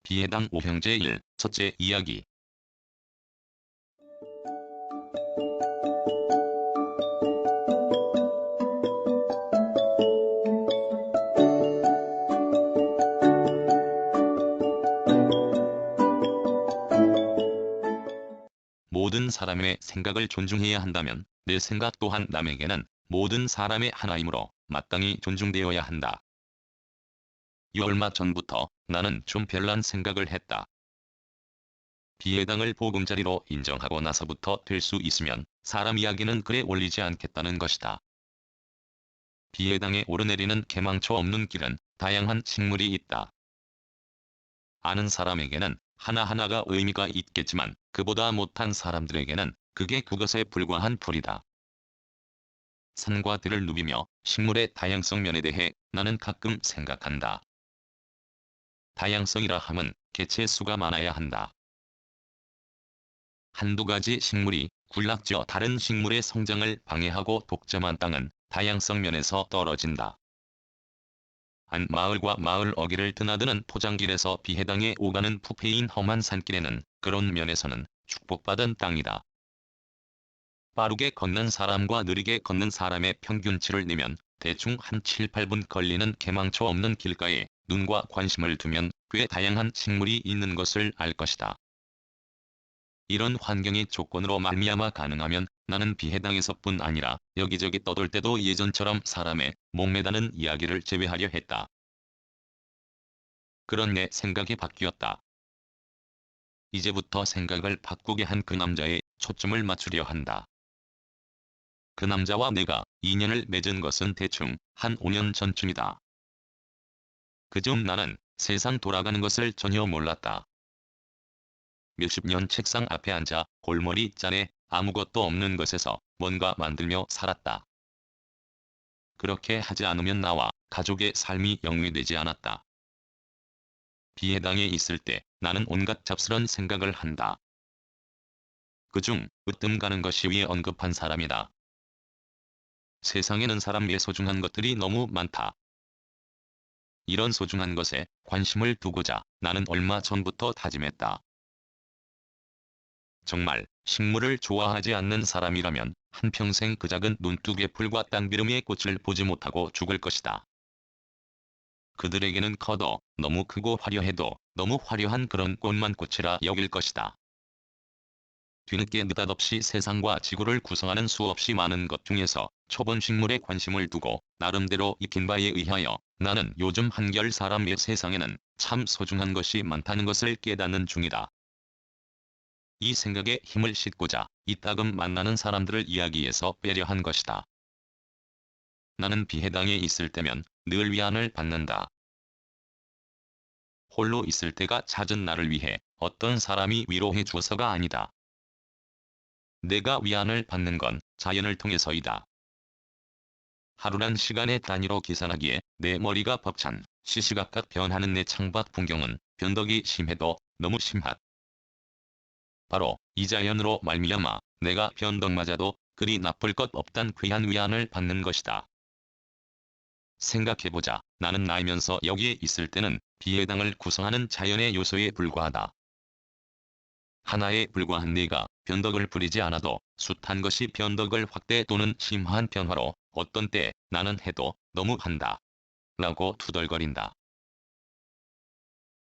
비해당 오형제 1. 첫째 이야기. 모든 사람의 생각을 존중해야 한다면 내 생각 또한 남에게는 모든 사람의 하나이므로 마땅히 존중되어야 한다. 얼마 전부터 나는 좀 별난 생각을 했다. 비해당을 보금자리로 인정하고 나서부터 될 수 있으면 사람 이야기는 그래 올리지 않겠다는 것이다. 비해당에 오르내리는 개망초 없는 길은 다양한 식물이 있다. 아는 사람에게는 하나하나가 의미가 있겠지만 그보다 못한 사람들에게는 그게 그것에 불과한 풀이다. 산과 들을 누비며 식물의 다양성 면에 대해 나는 가끔 생각한다. 다양성이라 함은 개체 수가 많아야 한다. 한두 가지 식물이 군락지어 다른 식물의 성장을 방해하고 독점한 땅은 다양성 면에서 떨어진다. 한 마을과 마을 어귀를 드나드는 포장길에서 비해당에 오가는 푸페인 험한 산길에는 그런 면에서는 축복받은 땅이다. 빠르게 걷는 사람과 느리게 걷는 사람의 평균치를 내면 대충 한 7, 8분 걸리는 개망초 없는 길가에 눈과 관심을 두면 꽤 다양한 식물이 있는 것을 알 것이다. 이런 환경의 조건으로 말미암아 가능하면 나는 비해당에서뿐 아니라 여기저기 떠돌 때도 예전처럼 사람의 목매다는 이야기를 제외하려 했다. 그런 내 생각이 바뀌었다. 이제부터 생각을 바꾸게 한 그 남자에 초점을 맞추려 한다. 그 남자와 내가 인연을 맺은 것은 대충 한 5년 전쯤이다. 그중 나는 세상 돌아가는 것을 전혀 몰랐다. 몇십 년 책상 앞에 앉아 골머리 짠에 아무것도 없는 것에서 뭔가 만들며 살았다. 그렇게 하지 않으면 나와 가족의 삶이 영위되지 않았다. 비해당에 있을 때 나는 온갖 잡스런 생각을 한다. 그중 으뜸 가는 것이 위에 언급한 사람이다. 세상에는 사람의 소중한 것들이 너무 많다. 이런 소중한 것에 관심을 두고자 나는 얼마 전부터 다짐했다. 정말 식물을 좋아하지 않는 사람이라면 한평생 그 작은 눈두개 풀과 땅비름의 꽃을 보지 못하고 죽을 것이다. 그들에게는 커도 너무 크고 화려해도 너무 화려한 그런 꽃만 꽃이라 여길 것이다. 뒤늦게 느닷없이 세상과 지구를 구성하는 수없이 많은 것 중에서 초본 식물에 관심을 두고 나름대로 익힌 바에 의하여 나는 요즘 한결 사람의 세상에는 참 소중한 것이 많다는 것을 깨닫는 중이다. 이 생각에 힘을 싣고자 이따금 만나는 사람들을 이야기에서 빼려 한 것이다. 나는 비해당에 있을 때면 늘 위안을 받는다. 홀로 있을 때가 잦은 나를 위해 어떤 사람이 위로해 주어서가 아니다. 내가 위안을 받는 건 자연을 통해서이다. 하루란 시간의 단위로 계산하기에 내 머리가 벅찬 시시각각 변하는 내 창밖 풍경은 변덕이 심해도 너무 심하다. 바로 이 자연으로 말미암아 내가 변덕맞아도 그리 나쁠 것 없단 귀한 위안을 받는 것이다. 생각해보자. 나는 나이면서 여기에 있을 때는 비해당을 구성하는 자연의 요소에 불과하다. 하나에 불과한 내가 변덕을 부리지 않아도 숱한 것이 변덕을 확대 또는 심한 변화로 어떤 때 나는 해도 너무한다. 라고 투덜거린다.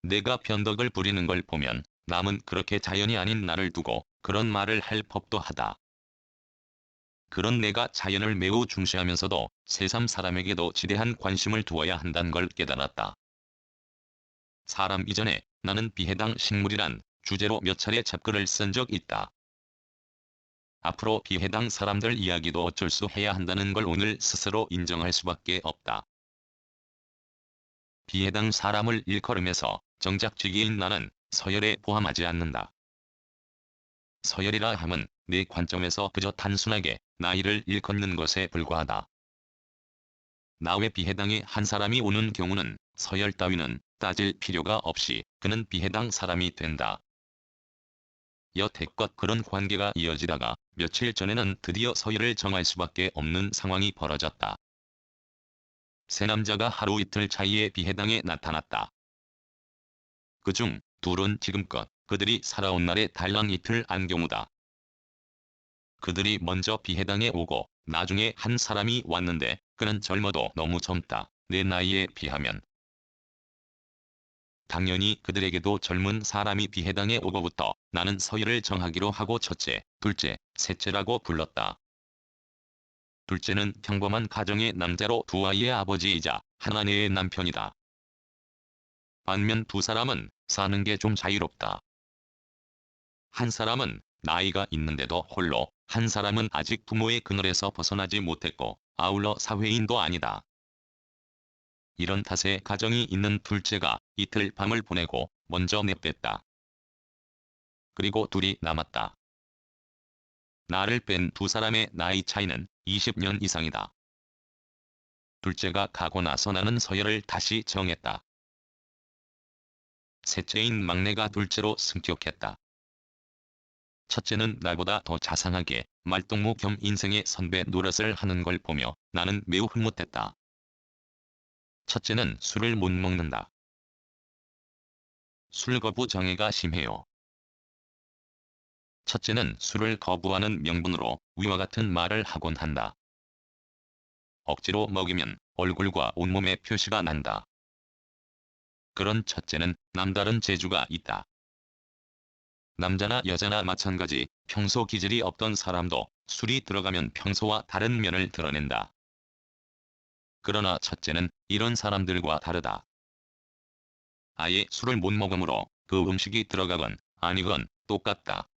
내가 변덕을 부리는 걸 보면 남은 그렇게 자연이 아닌 나를 두고 그런 말을 할 법도 하다. 그런 내가 자연을 매우 중시하면서도 새삼 사람에게도 지대한 관심을 두어야 한다는 걸 깨달았다. 사람 이전에 나는 비해당 식물이란 주제로 몇 차례 잡글을 쓴 적 있다. 앞으로 비해당 사람들 이야기도 어쩔 수 해야 한다는 걸 오늘 스스로 인정할 수밖에 없다. 비해당 사람을 일컬으면서 정작지기인 나는 서열에 포함하지 않는다. 서열이라 함은 내 관점에서 그저 단순하게 나이를 일컫는 것에 불과하다. 나 외 비해당의 한 사람이 오는 경우는 서열 따위는 따질 필요가 없이 그는 비해당 사람이 된다. 여태껏 그런 관계가 이어지다가 며칠 전에는 드디어 서열을 정할 수밖에 없는 상황이 벌어졌다. 새 남자가 하루 이틀 차이에 비해당에 나타났다. 그중 둘은 지금껏 그들이 살아온 날의 달랑 이틀 안 경우다. 그들이 먼저 비해당에 오고 나중에 한 사람이 왔는데 그는 젊어도 너무 젊다. 내 나이에 비하면. 당연히 그들에게도 젊은 사람이 비해당에 오고부터 나는 서열을 정하기로 하고 첫째, 둘째, 셋째라고 불렀다. 둘째는 평범한 가정의 남자로 두 아이의 아버지이자 한 아내의 남편이다. 반면 두 사람은 사는 게 좀 자유롭다. 한 사람은 나이가 있는데도 홀로, 한 사람은 아직 부모의 그늘에서 벗어나지 못했고 아울러 사회인도 아니다. 이런 탓에 가정이 있는 둘째가 이틀 밤을 보내고 먼저 냅댔다. 그리고 둘이 남았다. 나를 뺀 두 사람의 나이 차이는 20년 이상이다. 둘째가 가고 나서 나는 서열을 다시 정했다. 셋째인 막내가 둘째로 승격했다. 첫째는 나보다 더 자상하게 말동무 겸 인생의 선배 노릇을 하는 걸 보며 나는 매우 흐뭇했다. 첫째는 술을 못 먹는다. 술 거부 장애가 심해요. 첫째는 술을 거부하는 명분으로 위와 같은 말을 하곤 한다. 억지로 먹이면 얼굴과 온몸에 표시가 난다. 그런 첫째는 남다른 재주가 있다. 남자나 여자나 마찬가지 평소 기질이 없던 사람도 술이 들어가면 평소와 다른 면을 드러낸다. 그러나 첫째는 이런 사람들과 다르다. 아예 술을 못 먹으므로 그 음식이 들어가건 아니건 똑같다.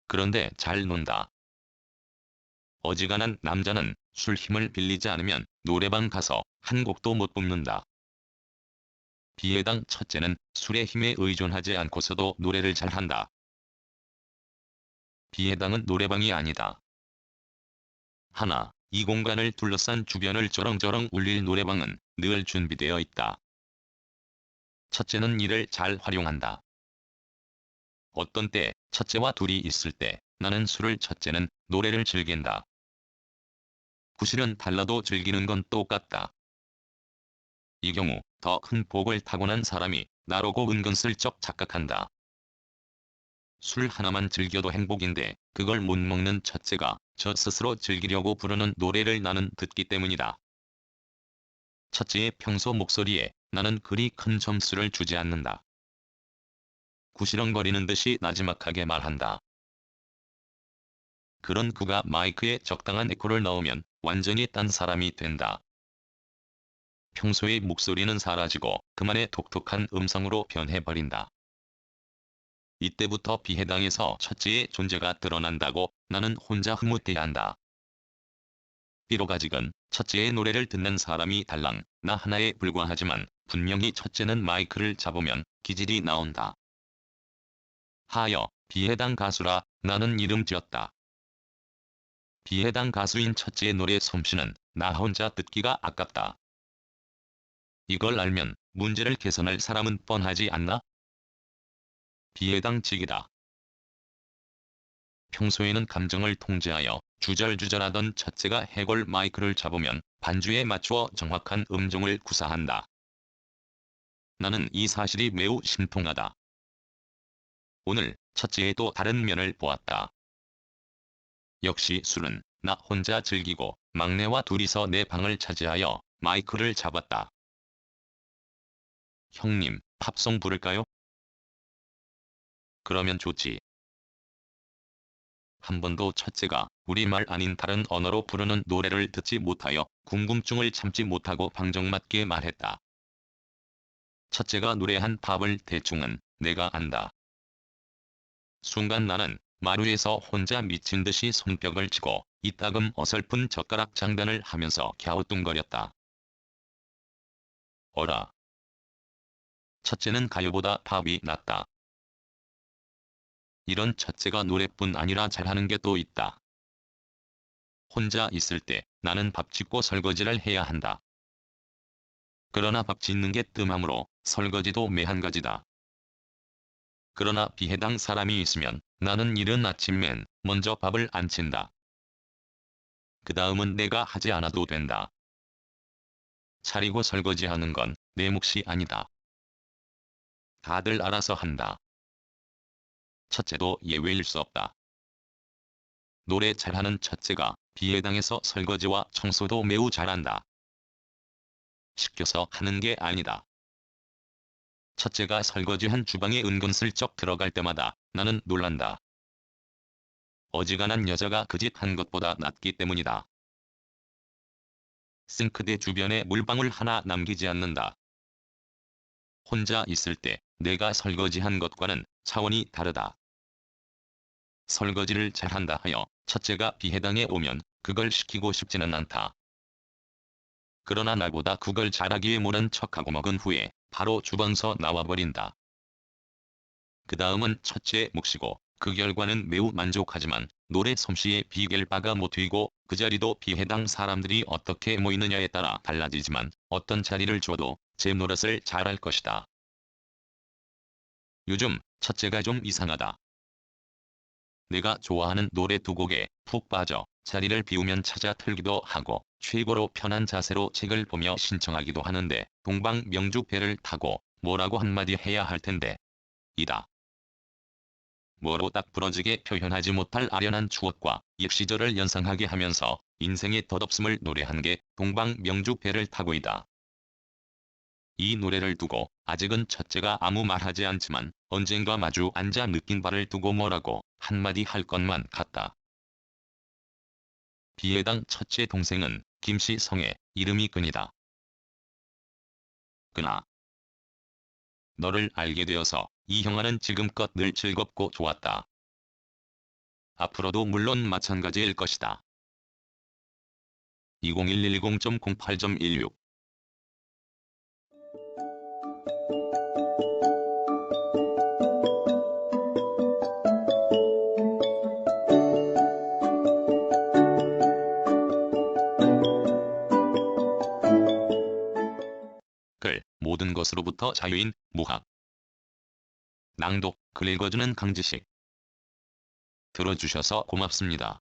그런데 잘 논다. 어지간한 남자는 술 힘을 빌리지 않으면 노래방 가서 한 곡도 못 뿜는다. 비해당 첫째는 술의 힘에 의존하지 않고서도 노래를 잘한다. 비해당은 노래방이 아니다. 하나, 이 공간을 둘러싼 주변을 저렁저렁 울릴 노래방은 늘 준비되어 있다. 첫째는 이를 잘 활용한다. 어떤 때 첫째와 둘이 있을 때 나는 술을, 첫째는 노래를 즐긴다. 구실은 달라도 즐기는 건 똑같다. 이 경우 더 큰 복을 타고난 사람이 나로고 은근슬쩍 착각한다. 술 하나만 즐겨도 행복인데 그걸 못 먹는 첫째가 저 스스로 즐기려고 부르는 노래를 나는 듣기 때문이다. 첫째의 평소 목소리에 나는 그리 큰 점수를 주지 않는다. 구시렁거리는 듯이 나지막하게 말한다. 그런 그가 마이크에 적당한 에코를 넣으면 완전히 딴 사람이 된다. 평소의 목소리는 사라지고 그만의 독특한 음성으로 변해버린다. 이때부터 비해당에서 첫째의 존재가 드러난다고 나는 혼자 흐뭇해야 한다. 비록 아직은 첫째의 노래를 듣는 사람이 달랑 나 하나에 불과하지만 분명히 첫째는 마이크를 잡으면 기질이 나온다. 하여 비해당 가수라 나는 이름 지었다. 비해당 가수인 첫째의 노래 솜씨는 나 혼자 듣기가 아깝다. 이걸 알면 문제를 개선할 사람은 뻔하지 않나? 비해당직이다. 평소에는 감정을 통제하여 주절주절하던 첫째가 해골 마이크를 잡으면 반주에 맞추어 정확한 음정을 구사한다. 나는 이 사실이 매우 신통하다. 오늘 첫째의 또 다른 면을 보았다. 역시 술은 나 혼자 즐기고 막내와 둘이서 내 방을 차지하여 마이크를 잡았다. 형님, 팝송 부를까요? 그러면 좋지. 한 번도 첫째가 우리말 아닌 다른 언어로 부르는 노래를 듣지 못하여 궁금증을 참지 못하고 방정맞게 말했다. 첫째가 노래한 팝을 대충은 내가 안다. 순간 나는 마루에서 혼자 미친 듯이 손뼉을 치고 이따금 어설픈 젓가락 장단을 하면서 갸우뚱거렸다. 어라. 첫째는 가요보다 팝이 낫다. 이런 첫째가 노래뿐 아니라 잘하는 게 또 있다. 혼자 있을 때 나는 밥 짓고 설거지를 해야 한다. 그러나 밥 짓는 게 뜸하므로 설거지도 매한가지다. 그러나 비해당 사람이 있으면 나는 이른 아침 맨 먼저 밥을 안 친다. 그 다음은 내가 하지 않아도 된다. 차리고 설거지하는 건 내 몫이 아니다. 다들 알아서 한다. 첫째도 예외일 수 없다. 노래 잘하는 첫째가 비해당에서 설거지와 청소도 매우 잘한다. 시켜서 하는 게 아니다. 첫째가 설거지한 주방에 은근슬쩍 들어갈 때마다 나는 놀란다. 어지간한 여자가 그 짓 한 것보다 낫기 때문이다. 싱크대 주변에 물방울 하나 남기지 않는다. 혼자 있을 때 내가 설거지한 것과는 차원이 다르다. 설거지를 잘한다 하여 첫째가 비해당에 오면 그걸 시키고 싶지는 않다. 그러나 나보다 그걸 잘하기에 모른 척하고 먹은 후에 바로 주방서 나와버린다. 그 다음은 첫째 몫이고 그 결과는 매우 만족하지만 노래 솜씨에 비길 바가 못 되고 그 자리도 비해당 사람들이 어떻게 모이느냐에 따라 달라지지만 어떤 자리를 줘도 제 노릇을 잘할 것이다. 요즘 첫째가 좀 이상하다. 내가 좋아하는 노래 두 곡에 푹 빠져 자리를 비우면 찾아 틀기도 하고 최고로 편한 자세로 책을 보며 신청하기도 하는데 동방명주배를 타고 뭐라고 한마디 해야 할 텐데 이다. 뭐로 딱 부러지게 표현하지 못할 아련한 추억과 옛 시절을 연상하게 하면서 인생의 덧없음을 노래한 게 동방명주배를 타고이다. 이 노래를 두고 아직은 첫째가 아무 말하지 않지만 언젠가 마주 앉아 느낀 바를 두고 뭐라고 한마디 할 것만 같다. 비해당 첫째 동생은 김씨 성에 이름이 근이다. 근아. 너를 알게 되어서 이 형아는 지금껏 늘 즐겁고 좋았다. 앞으로도 물론 마찬가지일 것이다. 20110.08.16글 모든 것으로부터 자유인 무학. 낭독 글 읽어주는 강지식. 들어주셔서 고맙습니다.